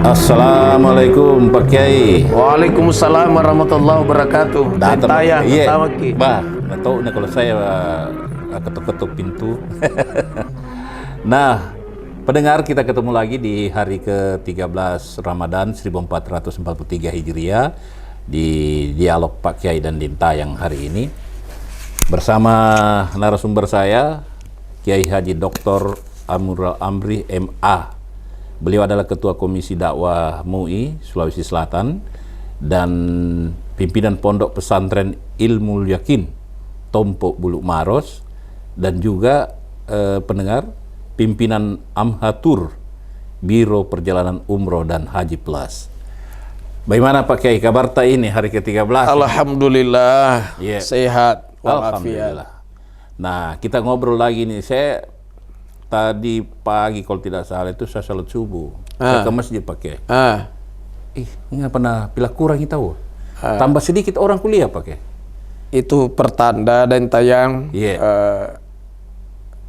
Assalamualaikum Pak Kiai. Waalaikumsalam warahmatullahi wabarakatuh. Tayang pertama Ki. Bah, tahu nih kalau saya ketuk-ketuk pintu. Nah, pendengar, kita ketemu lagi di hari ke-13 Ramadan 1443 Hijriah di Dialog Pak Kiai dan Dinta yang hari ini bersama narasumber saya Kiai Haji Dr. Amural Amri MA. Beliau adalah Ketua Komisi Dakwah MUI Sulawesi Selatan dan pimpinan Pondok Pesantren Ilmu Yakin Tompok Bulu Maros, dan juga pendengar pimpinan Amhatur Biro Perjalanan Umroh dan Haji Plus. Bagaimana Pak Kiai kabar ini hari ke-13? Alhamdulillah, sehat walafiat. Nah, kita ngobrol lagi nih. Saya tadi pagi kalau tidak salah itu saya salat subuh. Saya ke masjid pakai. Nggak pernah bila kurang kita tahu. Tambah sedikit orang kuliah pakai. Itu pertanda dan tayang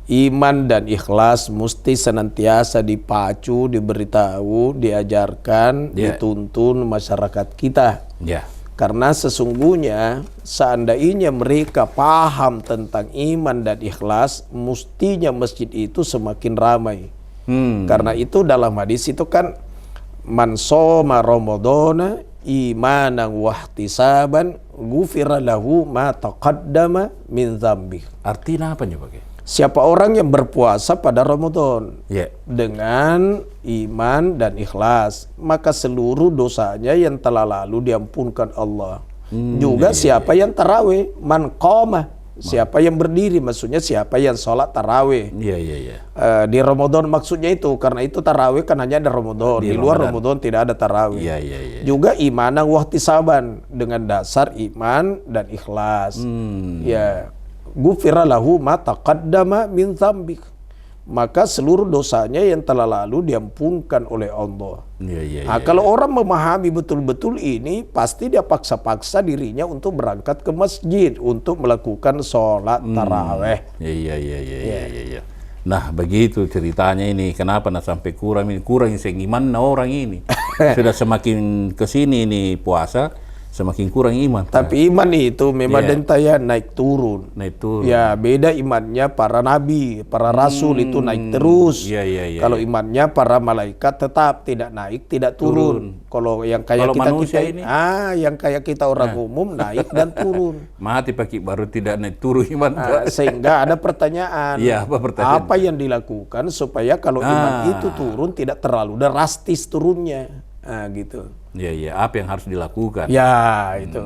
iman dan ikhlas mesti senantiasa dipacu, diberitahu, diajarkan, dituntun masyarakat kita. Karena sesungguhnya seandainya mereka paham tentang iman dan ikhlas, mestinya masjid itu semakin ramai. Karena itu dalam hadis itu kan, man shoma ramadhana imanan wahtisaban ghufira lahu ma taqaddama min dzambi. Artinya apa nih Pak? Siapa orang yang berpuasa pada Ramadan dengan iman dan ikhlas, maka seluruh dosanya yang telah lalu diampunkan Allah. Juga siapa yang tarawih, man qama, siapa yang berdiri, maksudnya siapa yang sholat tarawih. Di Ramadan maksudnya itu, karena itu tarawih kan hanya ada Ramadan. Di luar Ramadan tidak ada tarawih. Juga imanan wahtisaban, dengan dasar iman dan ikhlas. Ghufira lahu ma taqaddama min dzambik, maka seluruh dosanya yang telah lalu diampunkan oleh Allah. Kalau orang memahami betul-betul ini, pasti dia paksa-paksa dirinya untuk berangkat ke masjid untuk melakukan sholat taraweh. Nah, begitu ceritanya ini. Kenapa sampai kurang gimana orang ini? Sudah semakin kesini ini puasa, semakin kurang iman. Tapi iman itu memang dentaya naik turun. Ya, beda imannya para nabi, para rasul itu naik terus. Kalau imannya para malaikat tetap tidak naik, tidak turun. Kalau yang kayak kita ini, yang kayak kita orang umum naik dan turun. Mati pakai baru tidak naik turun iman. Sehingga ada pertanyaan. Apa pertanyaan? Apa yang dilakukan supaya kalau iman itu turun tidak terlalu drastis turunnya? Gitu. Apa yang harus dilakukan? Itu.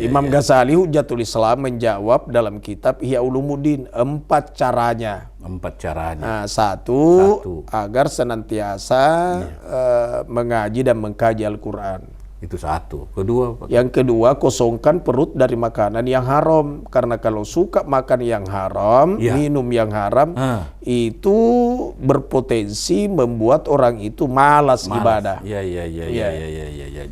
Imam Ghazali Hujjatul Islam menjawab dalam kitab Ihya Ulumuddin 4 caranya. 4 caranya. Satu, agar senantiasa mengaji dan mengkaji Al-Quran. Itu satu. Kedua, yang kedua, kosongkan perut dari makanan yang haram. Karena kalau suka makan yang haram, minum yang haram, itu berpotensi membuat orang itu malas ibadah.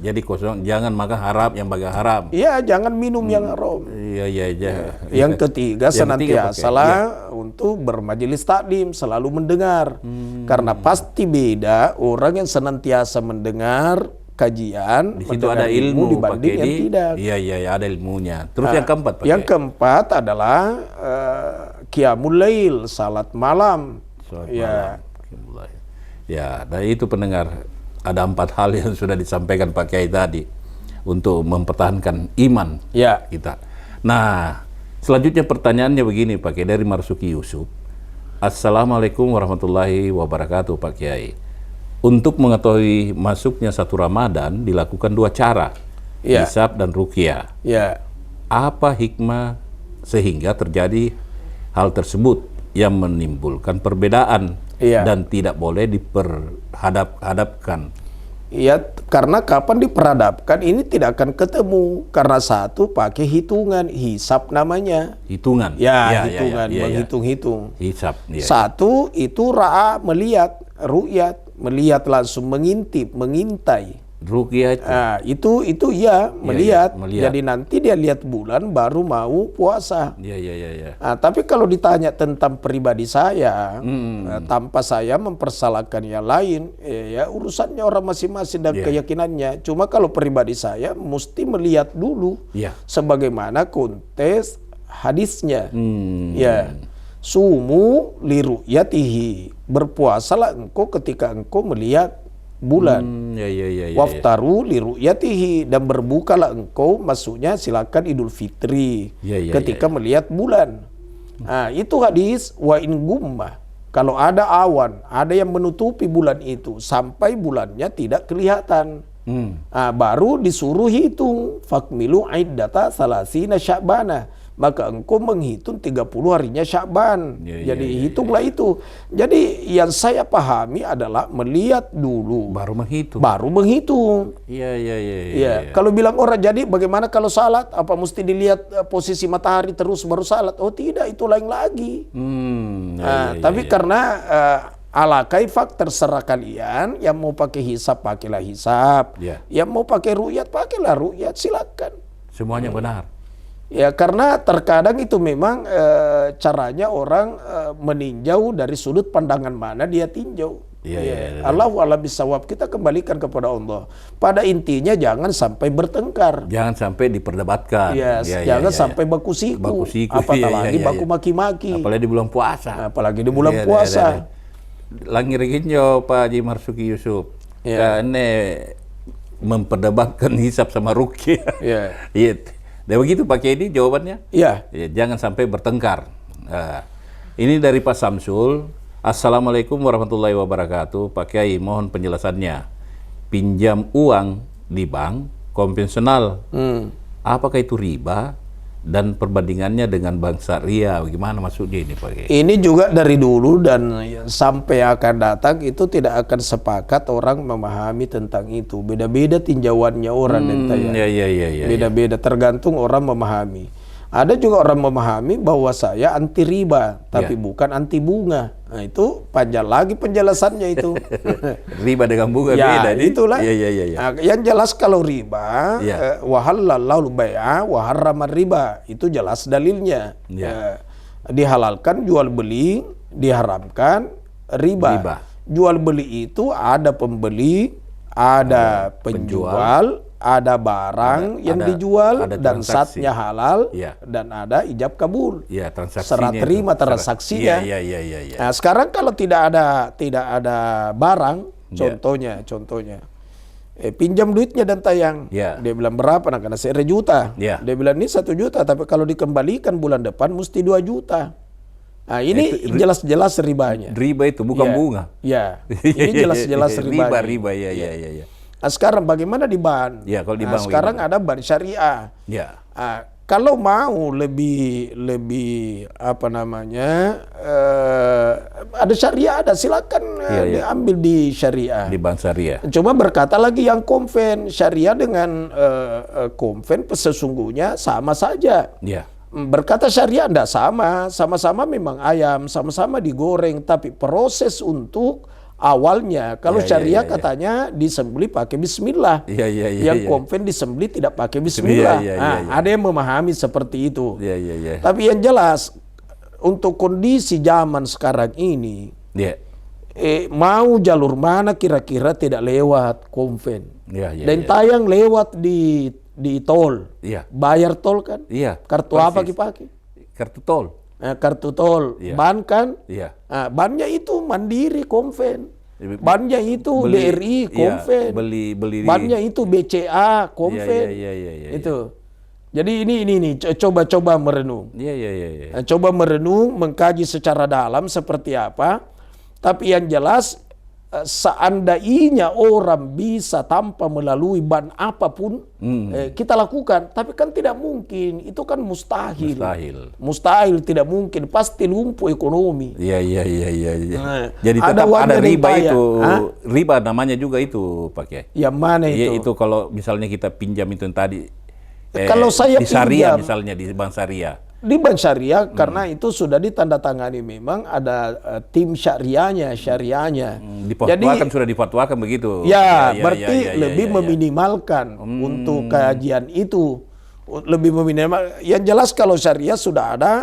Jadi jangan makan haram yang bagai haram. Jangan minum yang haram. Yang ketiga, senantiasalah untuk bermajelis taklim, selalu mendengar. Karena pasti beda orang yang senantiasa mendengar kajian, di situ ada ilmu dibanding yang tidak. Ada ilmunya. Terus yang keempat, Pak? Yang keempat adalah qiyamul lail, salat malam. Dan itu pendengar, ada 4 hal yang sudah disampaikan Pak Kiai tadi untuk mempertahankan iman kita. Nah, selanjutnya pertanyaannya begini Pak Kiai, dari Marsuki Yusuf. Assalamualaikum warahmatullahi wabarakatuh Pak Kiai. Untuk mengetahui masuknya 1 Ramadan dilakukan 2 cara, hisab dan ruqyah. Apa hikmah sehingga terjadi hal tersebut yang menimbulkan perbedaan dan tidak boleh diperhadap-hadapkan? Karena kapan diperhadapkan ini tidak akan ketemu. Karena satu pakai hitungan, hisab namanya. Hitungan? Hitungan, menghitung-hitung. Hisab. Satu itu ra'a, melihat, ru'yat, melihat langsung, mengintip, mengintai. Ruqyah itu. Itu ya melihat. melihat. Jadi nanti dia lihat bulan baru mau puasa. Iya. Tapi kalau ditanya tentang pribadi saya, tanpa saya mempersalahkan yang lain, ya urusannya orang masing-masing dan keyakinannya. Cuma kalau pribadi saya mesti melihat dulu sebagaimana konteks hadisnya. Ya, sumu liru'yatihi, berpuasalah engkau ketika engkau melihat bulan. Waftaru liru'yatihi, dan berbukalah engkau, maksudnya silakan Idul Fitri ketika melihat bulan. Nah, itu hadis wa in gumma. Kalau ada awan, ada yang menutupi bulan itu sampai bulannya tidak kelihatan. Baru disuruh hitung fakmilu iddata salasina sya'bana. Maka engkau menghitung 30 harinya Sya'ban. Jadi hitunglah itu. Jadi yang saya pahami adalah melihat dulu baru menghitung. Iya. Kalau bilang orang, jadi bagaimana kalau salat? Apa mesti dilihat posisi matahari terus baru salat? Oh tidak, itu lain lagi. Tapi karena ala kaifak terserah kalian, yang mau pakai hisab pakailah hisab, yang mau pakai ru'yat pakailah ru'yat, silakan. Semuanya benar. Ya, karena terkadang itu memang caranya orang meninjau dari sudut pandangan mana dia tinjau. Allahu a'lam bishawab, kita kembalikan kepada Allah. Pada intinya jangan sampai bertengkar. Jangan sampai diperdebatkan. Jangan sampai baku siku. Apatah lagi baku maki-maki. Apalagi di bulan puasa. Lagi reginyo Pak Haji Marzuki Yusuf. Karena memperdebatkan hisab sama ruqyah. Dan begitu pakai ini jawabannya? Jangan sampai bertengkar. Ini dari Pak Samsul. Assalamualaikum warahmatullahi wabarakatuh. Pak Kiai, mohon penjelasannya. Pinjam uang di bank konvensional, apakah itu riba? Dan perbandingannya dengan bank syariah, bagaimana maksudnya ini Pak Kiai? Ini juga dari dulu dan sampai akan datang itu tidak akan sepakat orang memahami tentang itu. Beda-beda tinjauannya orang beda-beda, tergantung orang memahami. Ada juga orang memahami bahwa saya anti riba, tapi bukan anti bunga. Nah, itu panjang lagi penjelasannya itu. Riba dengan bunga beda. Itulah. Nah, yang jelas kalau riba, wa halallahu bai'a wa harrama riba, itu jelas dalilnya. Dihalalkan jual beli, diharamkan riba. Jual beli itu ada pembeli, ada penjual, ada barang yang dijual dan satnya halal, dan ada ijab kabul, serah terima transaksinya. Nah, sekarang kalau tidak ada barang, contohnya pinjam duitnya dan tayang, dia bilang berapa? Nah, karena 1 juta, dia bilang ini 1 juta, tapi kalau dikembalikan bulan depan mesti 2 juta. Nah, ini jelas-jelas ribanya. Riba itu bukan bunga. Ini jelas-jelas ribanya. Riba. Nah, sekarang bagaimana di ban? Kalau di ban sekarang ada ban syariah. Kalau mau lebih apa namanya, ada syariah, ada silakan diambil di syariah. Di bank syariah. Cuma berkata lagi yang konven, syariah dengan konven sesungguhnya sama saja. Berkata syariah tidak sama-sama memang ayam, sama-sama digoreng, tapi proses untuk awalnya, kalau syariah katanya disembeli pakai bismillah. Yang konven disembeli tidak pakai bismillah. Ada yang memahami seperti itu. Tapi yang jelas untuk kondisi zaman sekarang ini, mau jalur mana kira-kira tidak lewat konven. Dan tayang lewat di tol. Bayar tol kan? Kartu apa dipakai? Kartu tol. Kartu tol, ban kan? Bannya itu Mandiri konven, bannya itu BRI konven, bannya itu BCA konven. Itu. Jadi ini coba merenung. Coba merenung, mengkaji secara dalam seperti apa. Tapi yang jelas, seandainya orang bisa tanpa melalui ban apapun, kita lakukan. Tapi kan tidak mungkin, itu kan mustahil. Mustahil, tidak mungkin, pasti lumpuh ekonomi. Jadi tetap ada riba itu. Riba namanya juga itu, Pak Kiai. Yang mana itu? Itu kalau misalnya kita pinjam itu yang tadi, kalau saya di syariah misalnya, di bank syariah. Di bank syariah karena itu sudah ditandatangani, memang ada tim syariahnya. Difatwakan, sudah difatwakan begitu. Ya, berarti lebih meminimalkan untuk kajian itu. Lebih meminimal. Yang jelas kalau syariah sudah ada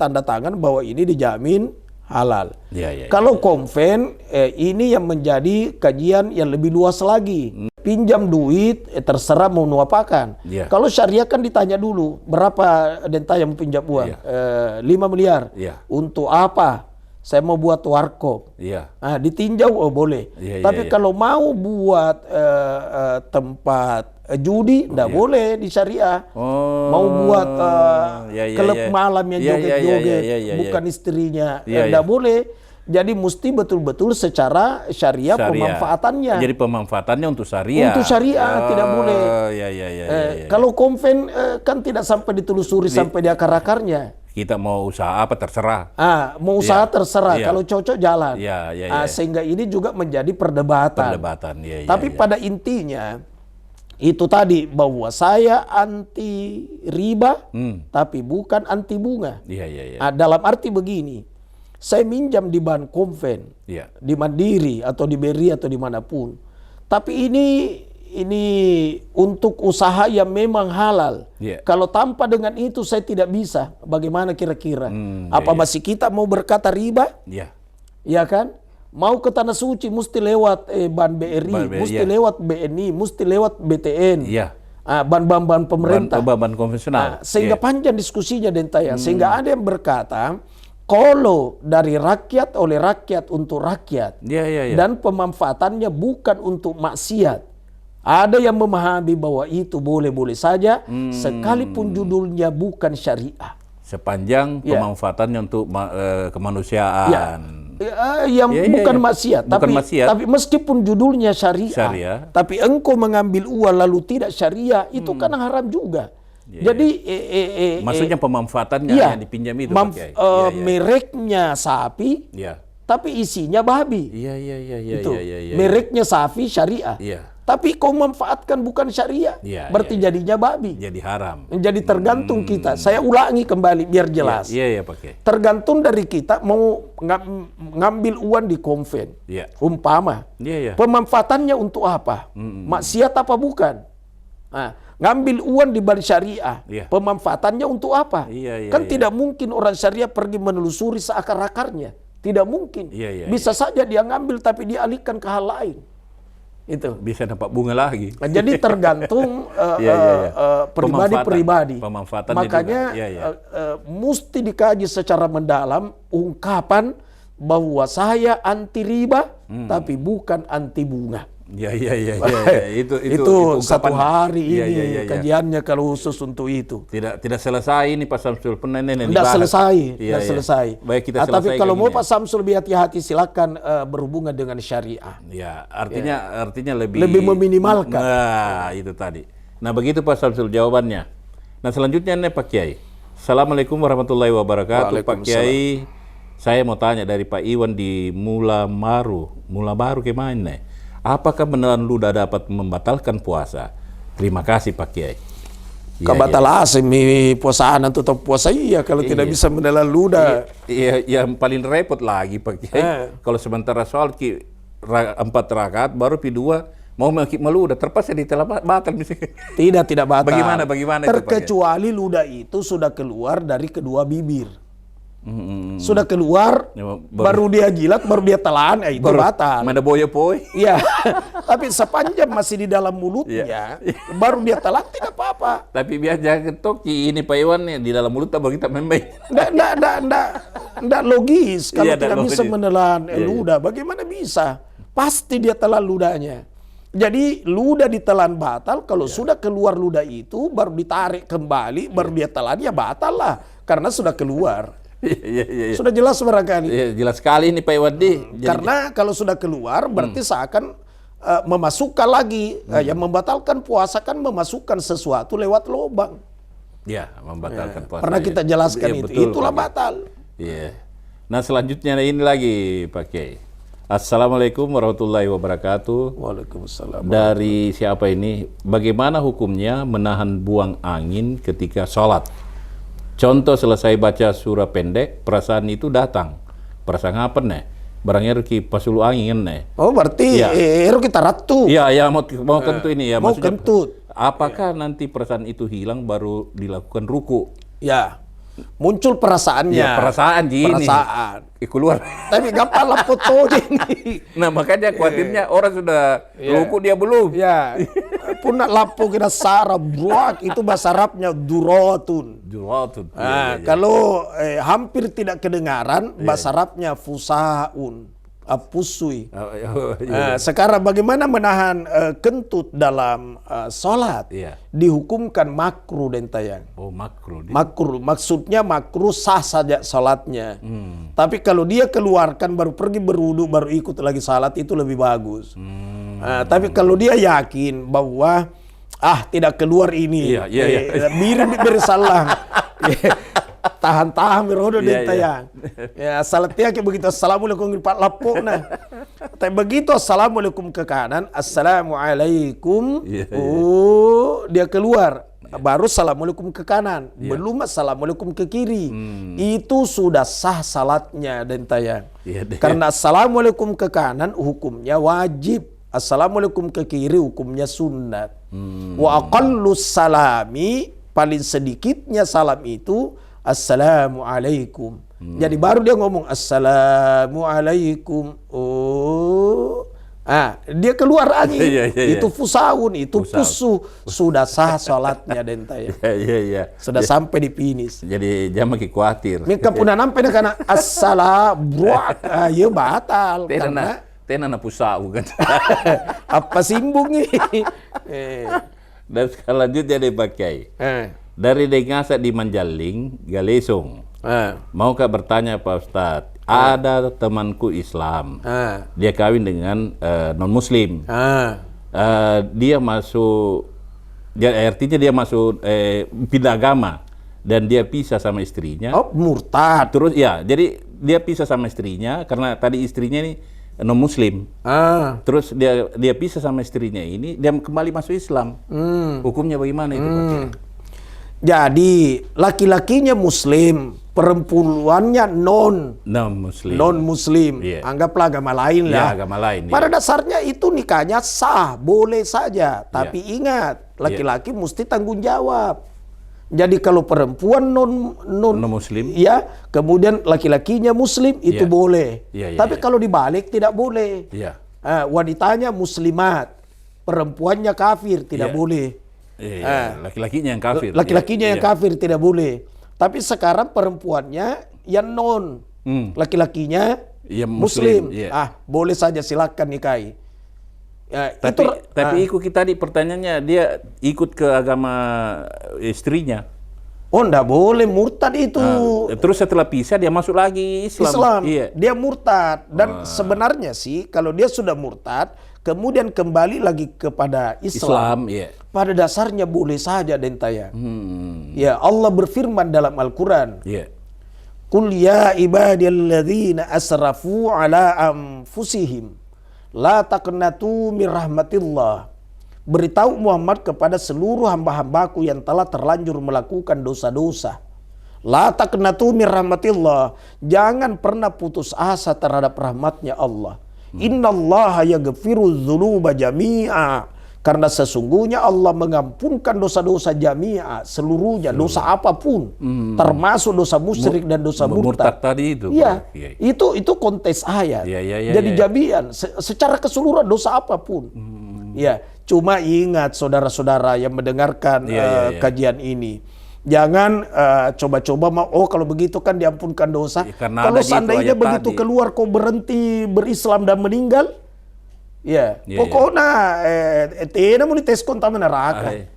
tanda tangan bahwa ini dijamin halal. Kalau konven ini yang menjadi kajian yang lebih luas lagi. Pinjam duit terserah mau nuapakan. Kalau syariah kan ditanya dulu berapa Denta yang pinjam uang, 5 miliar. Untuk apa? Saya mau buat warkop. Nah, ditinjau boleh. Tapi kalau mau buat tempat judi, tidak boleh di syariah. Mau buat klub malam yang joget-joget, bukan istrinya, tidak boleh. Jadi mesti betul-betul secara syariah pemanfaatannya. Jadi pemanfaatannya untuk syariah. Untuk syariah tidak boleh. Kalau konven kan tidak sampai ditelusuri sampai di akar-akarnya. Kita mau usaha apa terserah. Mau usaha terserah. Kalau cocok jalan. Sehingga ini juga menjadi perdebatan. Tapi pada intinya itu tadi bahwa saya anti riba, tapi bukan anti bunga. Dalam arti begini. Saya minjam di bank konven, di Mandiri atau di BRI atau dimanapun. Tapi ini untuk usaha yang memang halal. Kalau tanpa dengan itu saya tidak bisa. Bagaimana kira-kira? Apa masih kita mau berkata riba? Ya kan? Mau ke Tanah Suci mesti lewat bank BRI, mesti lewat BNI, mesti lewat BTN. Ban pemerintah. Ban konvensional. Sehingga panjang diskusinya Denta ya. Sehingga ada yang berkata, kalau dari rakyat oleh rakyat untuk rakyat dan pemanfaatannya bukan untuk maksiat. Ada yang memahami bahwa itu boleh-boleh saja sekalipun judulnya bukan syariah. Sepanjang pemanfaatannya untuk kemanusiaan. Yang bukan maksiat, tapi meskipun judulnya syariah, tapi engkau mengambil uang lalu tidak syariah, itu kan haram juga. Jadi maksudnya pemanfaatannya yang dipinjam itu mereknya sapi, tapi isinya babi. Mereknya sapi syariah. Tapi kau manfaatkan bukan syariah, berarti jadinya babi. Jadi haram. Jadi tergantung kita. Saya ulangi kembali biar jelas. Tergantung dari kita mau ngambil uang di konven. Umpama. Pemanfaatannya untuk apa? Maksiat apa bukan? Ngambil uang di bank syariah, pemanfaatannya untuk apa? Kan tidak mungkin orang syariah pergi menelusuri seakar-akarnya. Tidak mungkin. Bisa saja dia ngambil tapi dia alihkan ke hal lain. Itu bisa dapat bunga lagi. Jadi tergantung pribadi-pribadi. Makanya mesti dikaji secara mendalam ungkapan bahwa saya anti riba tapi bukan anti bunga. Itu satu hari ini kajiannya kalau khusus untuk itu. Tidak selesai ini Pak Samsul, pernah tidak selesai. Baik, kita tapi kalau mau Pak Samsul berhati-hati, silakan berhubungan dengan syariah. Artinya lebih meminimalkan. Nah, itu tadi. Nah, begitu Pak Samsul jawabannya. Nah, selanjutnya nih Pak Kiai. Assalamualaikum warahmatullahi wabarakatuh. Pak Kiai, saya mau tanya dari Pak Iwan di Mula Baru kemana? Apakah beneran ludah dapat membatalkan puasa? Terima kasih Pak Kiai. Kabatal asmi puasaan atau puasa kalau tidak bisa menelan ludah. Yang paling repot lagi Pak Kiai. Kalau sementara soal 4 rakaat baru P2 mau meludah terpaksa ditelah batal misalnya. Tidak batal. Bagaimana terkecuali itu, ludah itu sudah keluar dari kedua bibir. Sudah keluar, baru dia jilat, baru dia telan, itu batal. Mana boya-boy? Iya, tapi sepanjang masih di dalam mulutnya, baru dia telan tidak apa-apa. Tapi biar jangan ketok ini Pak Iwan di dalam mulut baru kita membaik. Nggak logis kalau tidak bisa menelan ludah. Bagaimana bisa? Pasti dia telan ludahnya. Jadi ludah ditelan batal, kalau sudah keluar ludah itu, baru ditarik kembali, baru dia telan, ya batal lah, karena sudah keluar. Sudah jelas barangkali. Jelas sekali ini Pak Iwan. Karena kalau sudah keluar berarti seakan memasukkan lagi. Yang membatalkan puasa kan memasukkan sesuatu lewat lubang. Membatalkan puasa. Pernah kita jelaskan itu. Betul, itulah batal. Nah, selanjutnya ini lagi Pak Kiai. Assalamualaikum warahmatullahi wabarakatuh. Waalaikumsalam. Dari siapa ini? Bagaimana hukumnya menahan buang angin ketika sholat? Contoh selesai baca surah pendek, perasaan itu datang. Perasaan apa nih? Barangnya Ruki pasulu angin nih. Oh berarti kita ratu. Iya, ya mau kentut ini ya. Mau Maksudnya, kentut. apakah nanti perasaan itu hilang baru dilakukan ruku? Ya, muncul perasaannya. Ya, perasaan gini. Perasaan. Keluar. Tapi gampang lah foto ini. Nah makanya khawatirnya orang sudah ruku dia belum. Ya, punah lapo kita sarap buak itu bahasa Arabnya durotun. Durotun. Kalau hampir tidak kedengaran bahasa Arabnya fusaun. Pusui. Sekarang bagaimana menahan kentut dalam sholat? Dihukumkan makruh dan tayang. Oh makruh. Makruh, maksudnya makruh sah saja sholatnya. Tapi kalau dia keluarkan baru pergi berwudu baru ikut lagi sholat itu lebih bagus. Tapi kalau dia yakin bahwa tidak keluar ini, bersalah. Tahan-tahan berodo dan tayang. Ya salatnya kayak begitu. Assalamualaikum Pak Lapo nah. Tapi begitu assalamualaikum ke kanan, assalamualaikum. Dia keluar. Baru assalamualaikum ke kanan. Belum assalamualaikum ke kiri. Itu sudah sah salatnya dan tayang. Karena assalamualaikum ke kanan hukumnya wajib. Assalamualaikum ke kiri hukumnya sunat. Wa aqallus salami, paling sedikitnya salam itu assalamualaikum. Jadi baru dia ngomong assalamualaikum. Dia keluar angin. Itu fusaun, itu pusuh. Sudah sah sholatnya dentaya. Sudah sampai di finish. Jadi jangan makin khawatir. Mika punah nampai karena ya batal. Karena tenana pusau kan. Apa simbungnya? Dan selanjutnya dipakai. Dari Dengasa di Manjaling, Galesong. Maukah bertanya Pak Ustadz? Ada temanku Islam. Dia kawin dengan non-Muslim. Dia masuk, artinya dia masuk pindah agama. Dan dia pisah sama istrinya. Oh, murtad. Terus ya, jadi dia pisah sama istrinya karena tadi istrinya ini non-Muslim. Terus dia pisah sama istrinya ini, dia kembali masuk Islam. Hukumnya bagaimana itu Pak? Jadi laki-lakinya Muslim, perempuannya non-Muslim. Anggaplah agama lain lah. Agama lain. Pada dasarnya itu nikahnya sah, boleh saja. Tapi ingat, laki-laki mesti tanggung jawab. Jadi kalau perempuan non-Muslim, kemudian laki-lakinya Muslim itu boleh. Tapi kalau dibalik tidak boleh. Wanitanya Muslimat, perempuannya kafir tidak boleh. Laki-lakinya yang kafir. Laki-lakinya yang kafir tidak boleh. Tapi sekarang perempuannya yang laki-lakinya Muslim. Boleh saja silakan nikahi. Tapi ikut kita tadi pertanyaannya dia ikut ke agama istrinya. Oh, enggak boleh, murtad itu. Terus setelah pisah dia masuk lagi Islam. Dia murtad. Dan sebenarnya sih kalau dia sudah murtad kemudian kembali lagi kepada Islam. Pada dasarnya boleh saja dentaya. Ya, Allah berfirman dalam Al-Qur'an. Qul ya ibadiyalladzina asrafu ala anfusihim la taqnatu mir rahmatillah. Beritahu Muhammad kepada seluruh hamba-hambaku yang telah terlanjur melakukan dosa-dosa. La taqnatu mir rahmatillah. Jangan pernah putus asa terhadap rahmatnya Allah. Innallaha yaghfiru dzunuba jami'a. Karena sesungguhnya Allah mengampunkan dosa-dosa jami'a, seluruhnya, dosa apapun, termasuk dosa musyrik dan dosa murtad. Tadi itu. Itu konteks ayat. Jadi jami'an, secara keseluruhan dosa apapun. Cuma ingat saudara-saudara yang mendengarkan kajian ini, jangan coba-coba kalau begitu kan diampunkan dosa. Kalau seandainya begitu keluar kok berhenti berislam dan meninggal, pokoknya tidak mau dites kontak neraka.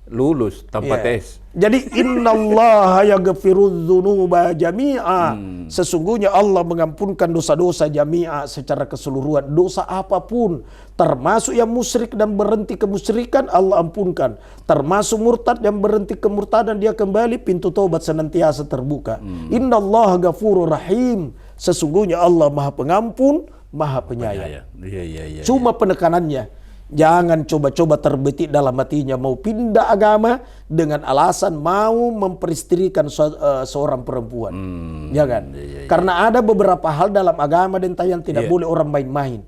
Lulus tanpa tes. Jadi innallaha yaghfiru dzunuba jami'a. Sesungguhnya Allah mengampunkan dosa-dosa jami'a secara keseluruhan. Dosa apapun, termasuk yang musyrik dan berhenti kemusyrikan Allah ampunkan. Termasuk murtad yang berhenti kemurtadan dia kembali, pintu taubat senantiasa terbuka. Innallaha ghafurur rahim. Sesungguhnya Allah Maha Pengampun, Maha Penyayang. Cuma penekanannya Jangan coba-coba terbetik dalam hatinya mau pindah agama dengan alasan mau memperistrikan seorang perempuan. Jangan. Karena ada beberapa hal dalam agama Denta yang tidak boleh orang main-main.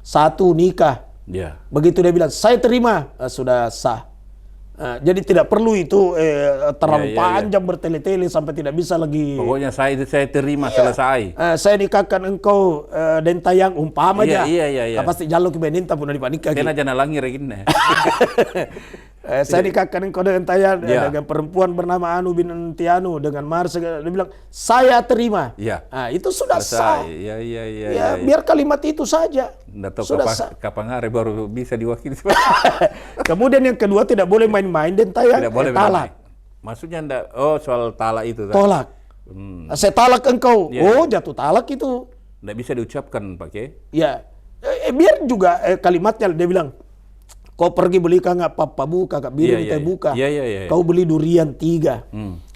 Satu, nikah. Begitu dia bilang saya terima, sudah sah. Jadi tidak perlu itu terlalu panjang bertele-tele sampai tidak bisa lagi. Pokoknya saya terima, selesai. Saya nikahkan engkau Denta yang umpama aja. Iya. Pasti jalo ke Beninta pun dipanikah. Kena jangan langi regine. Saya nikahkan engkau dengan Tayan dengan perempuan bernama Anu bin Tianu dengan mahar segala. Dia bilang saya terima. Itu sudah sah. Iya. Biar kalimat itu saja. Sudah sah. Kapan hari baru bisa diwakili. Kemudian yang kedua tidak boleh main-main dan Tayan talak. Maksudnya soal talak itu. Tolak. Saya talak engkau. Jatuh talak itu. Tidak bisa diucapkan pakai. Ya. Biar juga kalimatnya dia bilang. Kau pergi beli kakak papabu, kakak biru kita buka. Kau beli durian 3.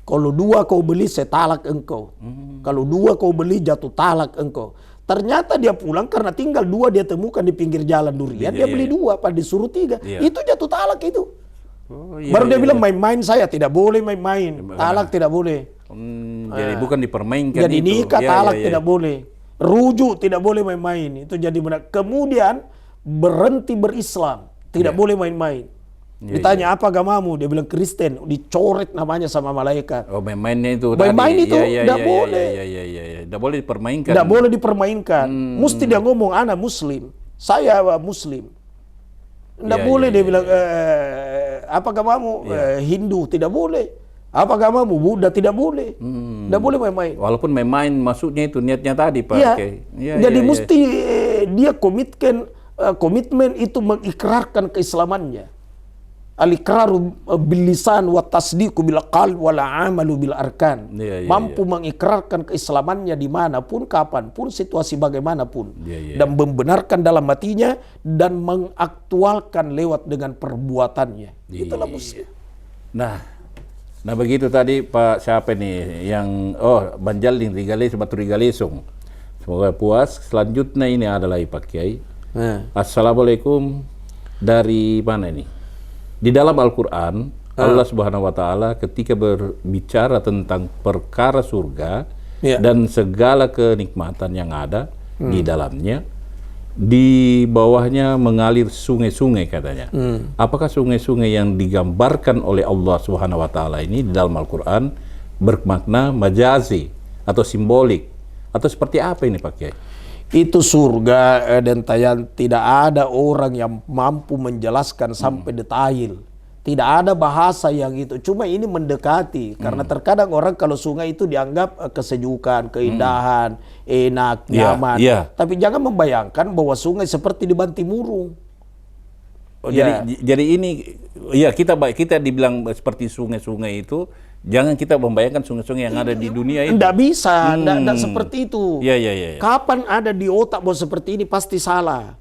Kalau 2 kau beli saya talak engkau. Kalau 2 kau beli jatuh talak engkau. Ternyata dia pulang karena tinggal 2 dia temukan di pinggir jalan durian. Dia beli 2, apa disuruh 3. Itu jatuh talak itu. Baru dia bilang main-main saya tidak boleh main-main. Talak tidak boleh. Jadi bukan dipermainkan. Jadi nikah talak tidak boleh. Rujuk tidak boleh main-main. Itu jadi benar. Kemudian berhenti berislam. Tidak boleh main-main. Ditanya apa agamamu? Dia bilang Kristen. Dicoret namanya sama malaikat. Main-mainnya itu. Main-main itu tidak boleh. Tidak boleh dipermainkan. Tidak boleh dipermainkan. Mesti dia ngomong anak Muslim. Saya Muslim. Tidak boleh dia bilang apa agamamu? Hindu. Tidak boleh. Apa agamamu? Buddha. Tidak boleh. Tidak boleh main-main. Walaupun main-main maksudnya itu niatnya tadi Pak. Jadi mesti dia komitmen itu mengikrarkan keislamannya. Al-iqraru bil lisan wa tasdiqu bil qalb wal amalu bil arkan. Mampu mengikrarkan keislamannya dimanapun, kapanpun, situasi bagaimanapun. Dan membenarkan dalam hatinya dan mengaktualkan lewat dengan perbuatannya. Itulah musuh. Nah begitu tadi Pak siapa nih yang Banjalding Batu Rigalesung. Semoga puas. Selanjutnya ini adalah Pak Kiai. Assalamualaikum, dari mana ini? Di dalam Al-Quran Allah Subhanahu Wa Taala ketika berbicara tentang perkara surga dan segala kenikmatan yang ada di dalamnya, di bawahnya mengalir sungai-sungai katanya. Apakah sungai-sungai yang digambarkan oleh Allah Subhanahu Wa Taala ini di dalam Al-Quran bermakna majazi atau simbolik atau seperti apa ini Pak Kiai? Itu surga dan Tayan, tidak ada orang yang mampu menjelaskan sampai detail. Tidak ada bahasa yang itu. Cuma ini mendekati. Karena terkadang orang kalau sungai itu dianggap kesejukan, keindahan, enak, nyaman. Tapi jangan membayangkan bahwa sungai seperti di Bantimurung. Jadi ini kita dibilang seperti sungai-sungai itu. Jangan kita membayangkan sungai-sungai yang ada di dunia itu. Tidak bisa, tidak seperti itu. Iya. Kapan ada di otak bahwa seperti ini pasti salah.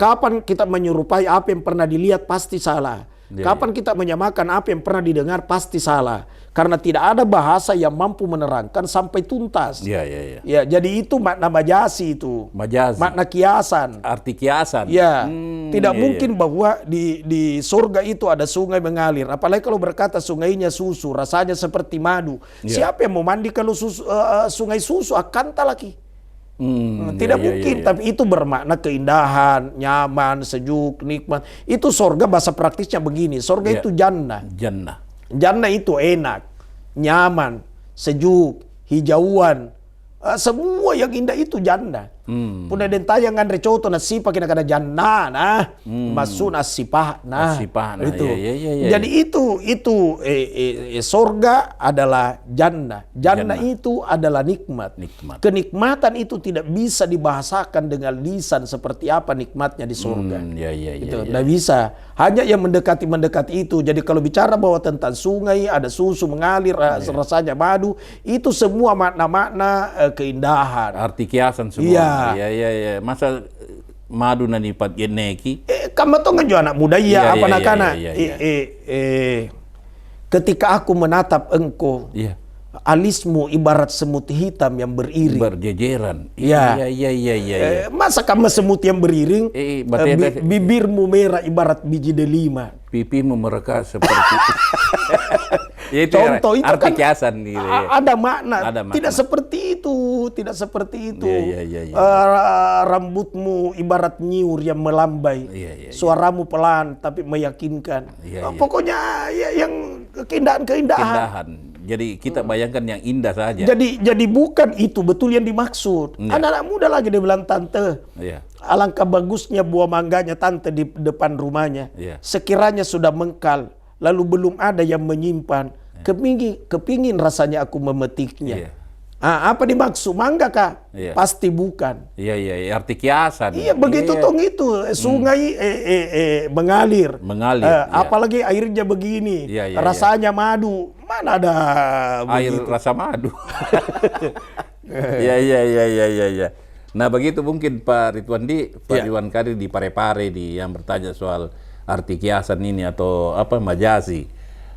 Kapan kita menyerupai apa yang pernah dilihat pasti salah. Kapan kita menyamakan apa yang pernah didengar pasti salah. Karena tidak ada bahasa yang mampu menerangkan sampai tuntas. Jadi itu makna majazi itu. Makna kiasan. Arti kiasan. Tidak mungkin bahwa di surga itu ada sungai mengalir. Apalagi kalau berkata sungainya susu, rasanya seperti madu. Siapa yang mau mandi kalau sungai susu akan tak lagi? Tidak mungkin. Tapi itu bermakna keindahan, nyaman, sejuk, nikmat. Itu surga bahasa praktisnya begini. Surga itu jannah. Jannah itu enak, nyaman, sejuk, hijauan. Semua yang indah itu jannah. Puna den tayang andre coto na sipa kina kada jannah masu na sipah itu. Jadi itu surga adalah jannah. Jannah itu adalah nikmat. Kenikmatan itu tidak bisa dibahasakan dengan lisan seperti apa nikmatnya di surga. Itu tidak bisa. Hanya yang mendekati itu. Jadi kalau bicara bahwa tentang sungai ada susu mengalir rasanya madu, itu semua makna-makna keindahan. Arti kiasan semua. Iya. Masa madu nani pat geneki? Kamu tuh ngejual anak muda apa nakana? Ketika aku menatap engkau, alismu ibarat semut hitam yang beriring. Berjejeran. Ya. Iya. Masa kamu semut yang beriring, bibirmu merah ibarat biji delima. Pipimu mereka seperti ya, itu contoh itu arti kan kiasan gitu, ya. Ada makna. Tidak seperti itu. Iya. Rambutmu ibarat nyiur yang melambai. Iya. Suaramu pelan tapi meyakinkan. Iya. Pokoknya yang keindahan. Jadi kita bayangkan yang indah saja. Jadi bukan itu betul yang dimaksud. Anak-anak muda lagi dia bilang, tante, alangkah bagusnya buah mangganya tante di depan rumahnya. Sekiranya sudah mengkal, lalu belum ada yang menyimpan, kepingin rasanya aku memetiknya. Apa dimaksud? Mangga kah? Pasti bukan. Iya, arti kiasan. Iya, begitu tong itu sungai mengalir. Apalagi airnya begini, rasanya madu. Mana ada air begitu? Rasa madu. Iya. Nah, begitu mungkin Pak Ridwan Kadir di Parepare yang bertanya soal arti kiasan ini atau apa majazi.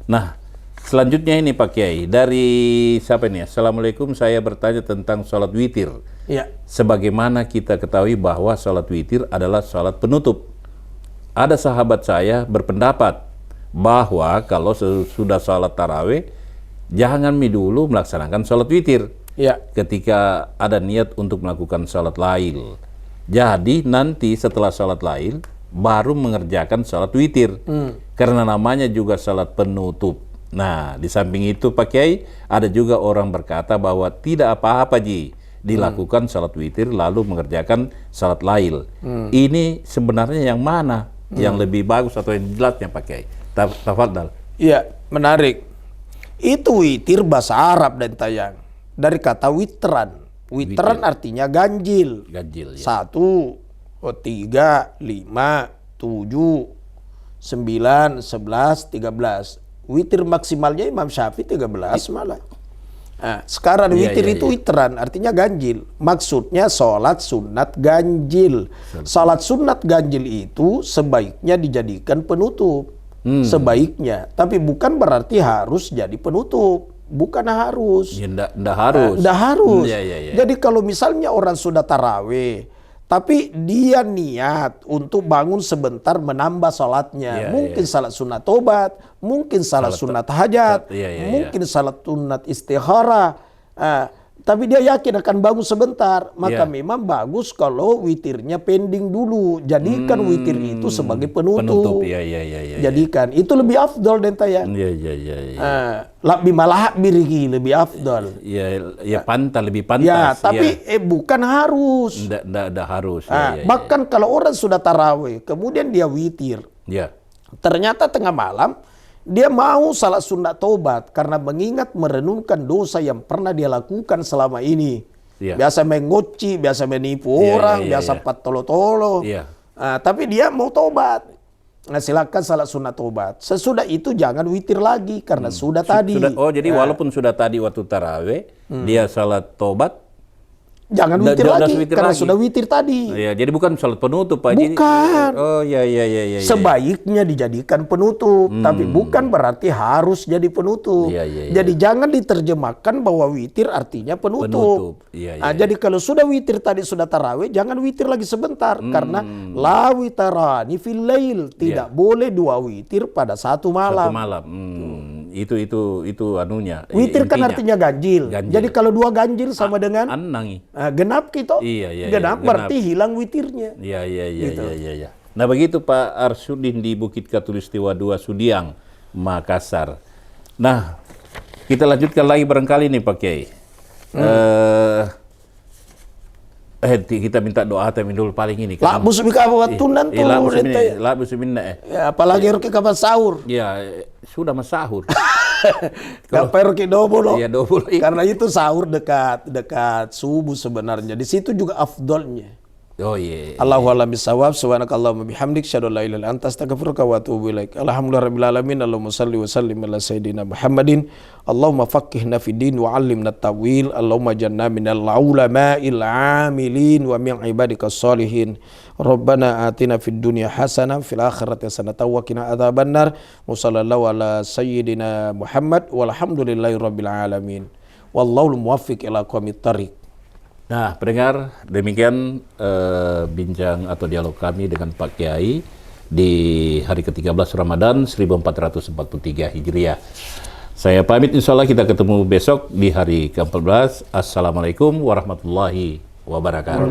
Nah, selanjutnya ini Pak Kiai, dari siapa ini? Assalamualaikum, saya bertanya tentang sholat witir. Sebagaimana kita ketahui bahwa sholat witir adalah sholat penutup. Ada sahabat saya berpendapat bahwa kalau sudah sholat tarawih, jangan dulu melaksanakan sholat witir. Ketika ada niat untuk melakukan sholat lail. Jadi nanti setelah sholat lail, baru mengerjakan sholat witir. Karena namanya juga sholat penutup. Nah, di samping itu Pak Kiai, ada juga orang berkata bahwa tidak apa-apa dilakukan sholat witir lalu mengerjakan sholat lail. Ini sebenarnya yang mana yang lebih bagus atau yang jelasnya Pak Kiai? Tafadhal. Iya, menarik. Itu witir bahasa Arab dan tayang dari kata witran. Witran artinya ganjil. 1, 3, 5, 7, 9, 11, 13. Witir maksimalnya Imam Syafi'i 13 malah. Nah, sekarang witir itu witran artinya ganjil. Maksudnya sholat sunat ganjil. Sholat sunat ganjil itu sebaiknya dijadikan penutup. Sebaiknya, tapi bukan berarti harus jadi penutup. Bukan harus. Nggak harus. Nggak harus. Jadi kalau misalnya orang sudah tarawih, tapi dia niat untuk bangun sebentar menambah sholatnya. Mungkin salat sunat tobat, mungkin salat sunat hajat, mungkin salat sunat istikharah. Tapi dia yakin akan bangun sebentar. Maka memang bagus kalau witirnya pending dulu. Jadikan witir itu sebagai penutup. Jadikan. Itu lebih afdol dan tayang. Lebih malah birigi, lebih afdol. Lebih pantas. Tapi bukan harus. Nggak harus. Bahkan kalau orang sudah tarawih, kemudian dia witir. Ternyata tengah malam, dia mau salat sunat tobat karena mengingat merenungkan dosa yang pernah dia lakukan selama ini. Biasa mengoci, biasa menipu orang, biasa patolo-tolo. Tapi dia mau tobat. Nah, silakan salat sunat tobat. Sesudah itu jangan witir lagi karena sudah tadi. Jadi walaupun sudah tadi waktu tarawih, dia salat tobat. Jangan witir lagi karena sudah witir tadi. Jadi bukan salat penutup Pak. Bukan. Iya. Sebaiknya dijadikan penutup, tapi bukan berarti harus jadi penutup. Jadi jangan diterjemahkan bahwa witir artinya penutup. Jadi kalau sudah witir tadi sudah tarawih, jangan witir lagi sebentar karena la witarani fil lail, tidak boleh 2 witir pada satu malam. Itu anunya. Witir kan artinya ganjil. Jadi kalau 2 ganjil sama dengan anangi. Genap gitu. Genap berarti hilang witirnya. Iya. Nah, begitu Pak Arsudin di Bukit Katulistiwa 2 Sudiang, Makassar. Nah, kita lanjutkan lagi barangkali nih Pak Kiai. Kita minta doa temin dulu paling ini. Lah musbika watunan tuh. La musbina. Apalagi roki kapan sahur. Sudah masahur. Kapan roki dobolo. Dobolo. Karena itu sahur dekat subuh sebenarnya. Di situ juga afdolnya. Allahu a'lam bishawab. Subhanakallahumma bihamdik asyhadu an la ilaha illa anta astaghfiruka wa atubu ilaik. Alhamdulillahirabbil alamin. Allahumma shalli wa sallim ala sayidina Muhammadin. Allahumma faqihna fid din wa 'allimna at-tawil. Allahumma janna minal ulama'il 'amilin wa min ibadikas sholihin. Rabbana atina fid dunya hasanah fil akhirati hasanah wa qina adzabannar. Wa sallallahu ala sayyidina Muhammad walhamdulillahirabbil alamin. Wallahul muwaffiq ila aqwamit thariq. Nah, pendengar, demikian bincang atau dialog kami dengan Pak Kiai di hari ke-13 Ramadan 1443 Hijriah. Saya pamit, insya Allah kita ketemu besok di hari ke-14. Assalamualaikum warahmatullahi wabarakatuh.